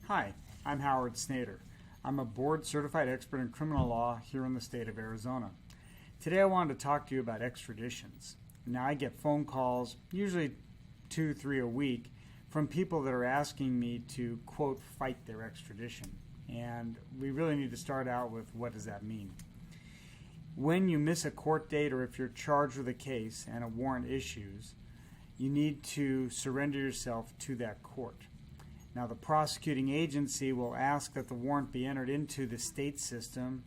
Hi, I'm Howard Snader. I'm a board-certified expert in criminal law here in the state of Arizona. Today I wanted to talk to you about extraditions. Now I get phone calls, usually 2-3 a week, from people that are asking me to, quote, fight their extradition. And we really need to start out with what does that mean. When you miss a court date or if you're charged with a case and a warrant issues, you need to surrender yourself to that court. Now, the prosecuting agency will ask that the warrant be entered into the state system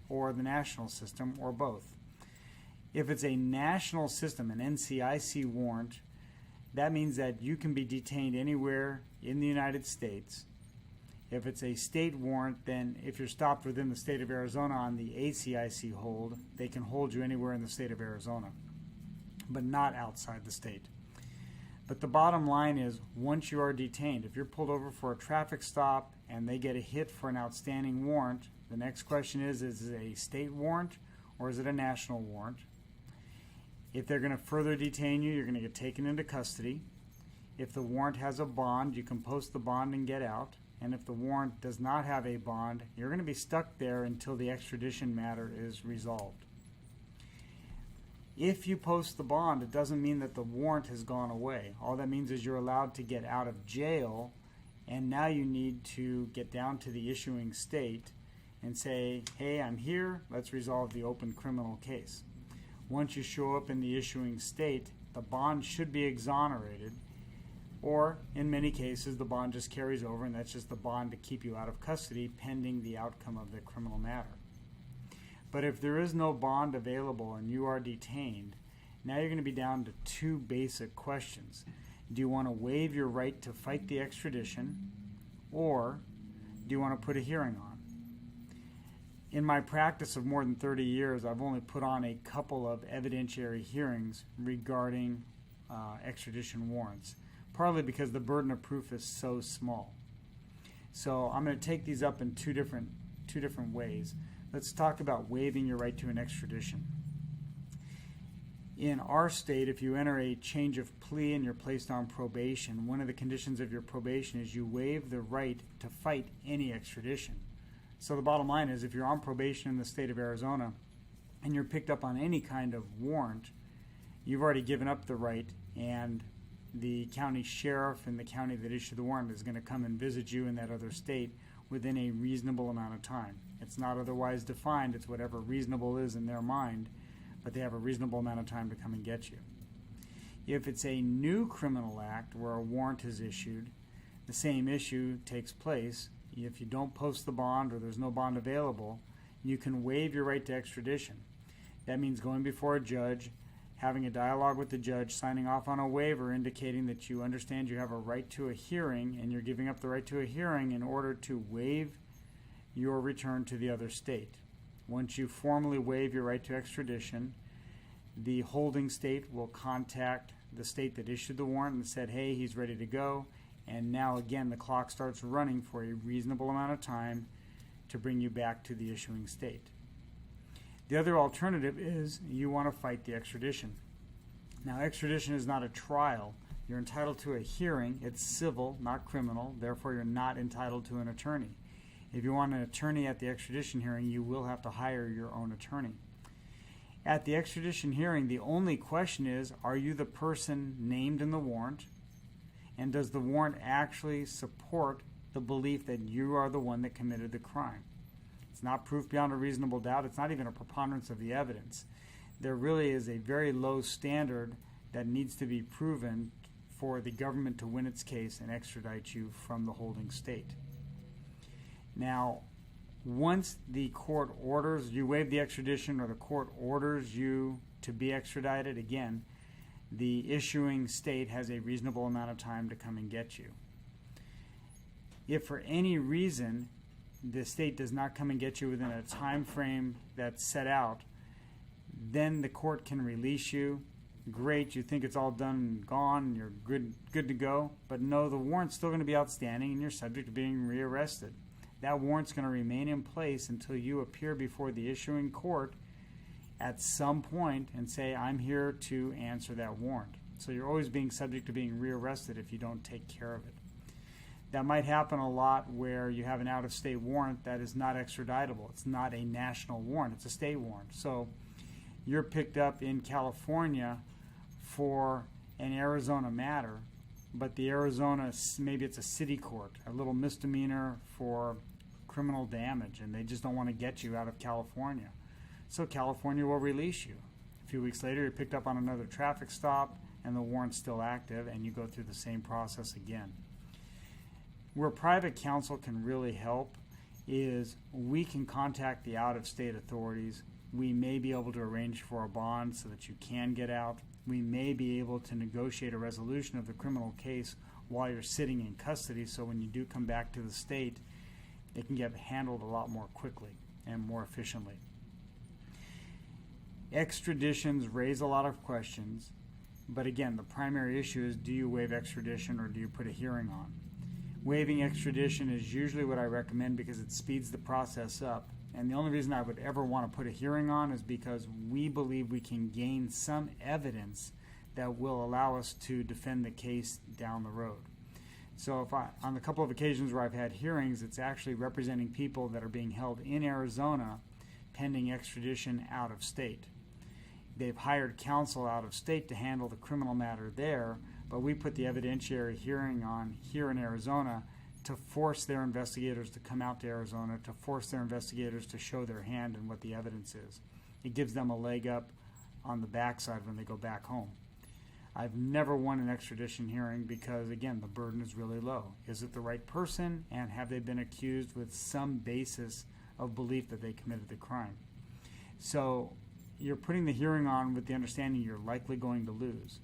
or the national system or both. If it's a national system, an NCIC warrant, that means that you can be detained anywhere in the United States. If it's a state warrant, then if you're stopped within the state of Arizona on the ACIC hold, they can hold you anywhere in the state of Arizona, but not outside the state. But the bottom line is, once you are detained, if you're pulled over for a traffic stop and they get a hit for an outstanding warrant, the next question is it a state warrant or is it a national warrant? If they're going to further detain you, you're going to get taken into custody. If the warrant has a bond, you can post the bond and get out. And if the warrant does not have a bond, you're going to be stuck there until the extradition matter is resolved. If you post the bond, it doesn't mean that the warrant has gone away. All that means is you're allowed to get out of jail, and now you need to get down to the issuing state and say, hey, I'm here, let's resolve the open criminal case. Once you show up in the issuing state, the bond should be exonerated, or in many cases the bond just carries over, and that's just the bond to keep you out of custody pending the outcome of the criminal matter. But if there is no bond available and you are detained, now you're going to be down to two basic questions. Do you want to waive your right to fight the extradition, or do you want to put a hearing on? In my practice of more than 30 years, I've only put on a couple of evidentiary hearings regarding extradition warrants, partly because the burden of proof is so small. So I'm going to take these up in two different ways. Let's talk about waiving your right to an extradition. In our state, if you enter a change of plea and you're placed on probation, one of the conditions of your probation is you waive the right to fight any extradition. So the bottom line is, if you're on probation in the state of Arizona and you're picked up on any kind of warrant, you've already given up the right, and the county sheriff in the county that issued the warrant is going to come and visit you in that other state within a reasonable amount of time. It's not otherwise defined, it's whatever reasonable is in their mind, but they have a reasonable amount of time to come and get you. If it's a new criminal act where a warrant is issued, the same issue takes place. If you don't post the bond or there's no bond available, you can waive your right to extradition. That means going before a judge, having a dialogue with the judge, signing off on a waiver indicating that you understand you have a right to a hearing and you're giving up the right to a hearing in order to waive your return to the other state. Once you formally waive your right to extradition, the holding state will contact the state that issued the warrant and said, hey, he's ready to go. And now again, the clock starts running for a reasonable amount of time to bring you back to the issuing state. The other alternative is you want to fight the extradition. Now, extradition is not a trial. You're entitled to a hearing. It's civil, not criminal. Therefore, you're not entitled to an attorney. If you want an attorney at the extradition hearing, you will have to hire your own attorney. At the extradition hearing, the only question is, are you the person named in the warrant? And does the warrant actually support the belief that you are the one that committed the crime? It's not proof beyond a reasonable doubt. It's not even a preponderance of the evidence. There really is a very low standard that needs to be proven for the government to win its case and extradite you from the holding state. Now, once the court orders, you waive the extradition or the court orders you to be extradited, again, the issuing state has a reasonable amount of time to come and get you. If for any reason the state does not come and get you within a time frame that's set out, then the court can release you. Great, you think it's all done and gone, you're good to go, but no, the warrant's still going to be outstanding and you're subject to being rearrested. That warrant's going to remain in place until you appear before the issuing court at some point and say, I'm here to answer that warrant. So you're always being subject to being rearrested if you don't take care of it. That might happen a lot where you have an out-of-state warrant that is not extraditable. It's not a national warrant. It's a state warrant. So you're picked up in California for an Arizona matter, but the Arizona, maybe it's a city court, a little misdemeanor for criminal damage, and they just don't want to get you out of California. So California will release you. A few weeks later, you're picked up on another traffic stop, and the warrant's still active, and you go through the same process again. Where private counsel can really help is we can contact the out-of-state authorities. We may be able to arrange for a bond so that you can get out. We may be able to negotiate a resolution of the criminal case while you're sitting in custody, so when you do come back to the state, it can get handled a lot more quickly and more efficiently. Extraditions raise a lot of questions, but again, the primary issue is, do you waive extradition or do you put a hearing on? Waiving extradition is usually what I recommend because it speeds the process up. And the only reason I would ever want to put a hearing on is because we believe we can gain some evidence that will allow us to defend the case down the road. So on the couple of occasions where I've had hearings, it's actually representing people that are being held in Arizona pending extradition out of state. They've hired counsel out of state to handle the criminal matter there, but we put the evidentiary hearing on here in Arizona to force their investigators to come out to Arizona, to force their investigators to show their hand and what the evidence is. It gives them a leg up on the backside when they go back home. I've never won an extradition hearing because, again, the burden is really low. Is it the right person, and have they been accused with some basis of belief that they committed the crime? So you're putting the hearing on with the understanding you're likely going to lose.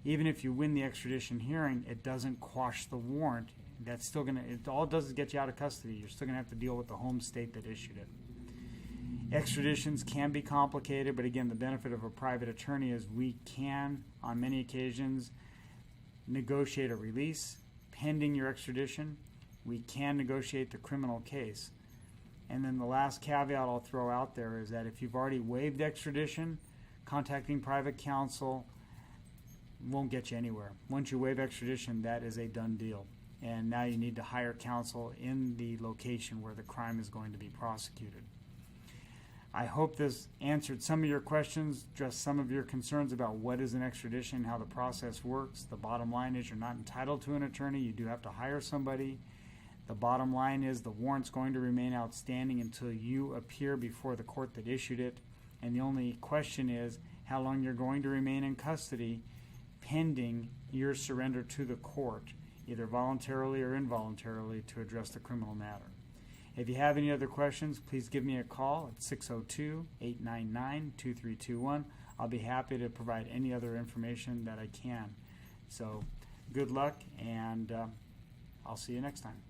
Even if you win the extradition hearing, it doesn't quash the warrant. That's still going to, it all it does is get you out of custody. You're still going to have to deal with the home state that issued it. Extraditions can be complicated, but again, the benefit of a private attorney is we can, on many occasions, negotiate a release pending your extradition. We can negotiate the criminal case. And then the last caveat I'll throw out there is that if you've already waived extradition, contacting private counsel won't get you anywhere. Once you waive extradition, that is a done deal. And now you need to hire counsel in the location where the crime is going to be prosecuted. I hope this answered some of your questions, addressed some of your concerns about what is an extradition, how the process works. The bottom line is you're not entitled to an attorney. You do have to hire somebody. The bottom line is the warrant's going to remain outstanding until you appear before the court that issued it. And the only question is how long you're going to remain in custody pending your surrender to the court, either voluntarily or involuntarily, to address the criminal matter. If you have any other questions, please give me a call at 602-899-2321. I'll be happy to provide any other information that I can. So good luck, and I'll see you next time.